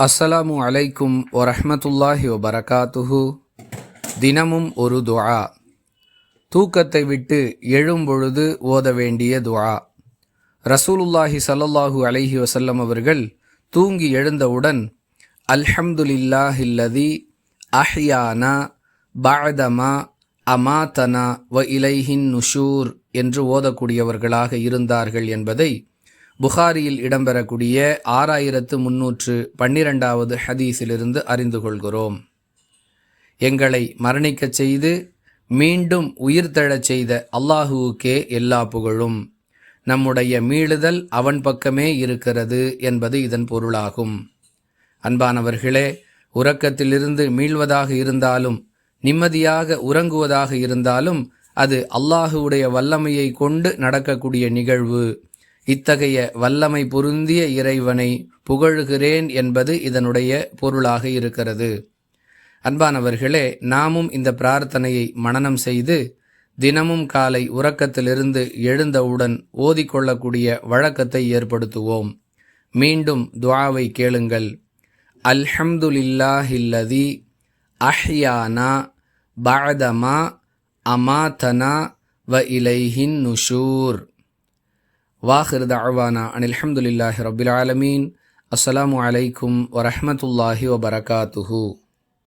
அஸ்ஸலாமு அலைக்கும் வரஹ்மத்துல்லாஹி வபரகாத்துஹு. தினமும் ஒரு துஆ. தூக்கத்தை விட்டு எழும்பொழுது ஓத வேண்டிய துஆ. ரசூலுல்லாஹி ஸல்லல்லாஹு அலைஹி வஸல்லம் அவர்கள் தூங்கி எழுந்தவுடன் அல்ஹம்துலில்லாஹில்லதி அஹ்யானா பஅதமா அமாதனா வ இலைஹின் நுஷூர் என்று ஓதக்கூடியவர்களாக இருந்தார்கள் என்பதை புகாரியில் இடம்பெறக்கூடிய 6312வது ஹதீஸிலிருந்து அறிந்து கொள்கிறோம். எங்களை மரணிக்கச் செய்து மீண்டும் உயிர்த்தெழச் செய்த அல்லாஹுவுக்கே எல்லா புகழும். நம்முடைய மீளுதல் அவன் பக்கமே இருக்கிறது என்பது இதன் பொருளாகும். அன்பானவர்களே, உறக்கத்திலிருந்து மீள்வதாக இருந்தாலும் நிம்மதியாக உறங்குவதாக இருந்தாலும் அது அல்லாஹுவுடைய வல்லமையை கொண்டு நடக்கக்கூடிய நிகழ்வு. இத்தகைய வல்லமை பொருந்திய இறைவனை புகழுகிறேன் என்பது இதனுடைய பொருளாக இருக்கிறது. அன்பானவர்களே, நாமும் இந்த பிரார்த்தனையை மனனம் செய்து தினமும் காலை உறக்கத்திலிருந்து எழுந்தவுடன் ஓதிக்கொள்ளக்கூடிய வழக்கத்தை ஏற்படுத்துவோம். மீண்டும் துஆவை கேளுங்கள். அல்ஹம்துலில்லாஹில்லதி அஹ்யானா பஅதமா அமாதனா வ இலைஹின் நுஷூர். வாஹிர் தஅவானா அனில் ஹம்துலில்லாஹி ரப்பில் ஆலமீன். அஸ்ஸலாமு அலைக்கும் வரஹ்மத்துல்லாஹி வபரகாத்துஹு.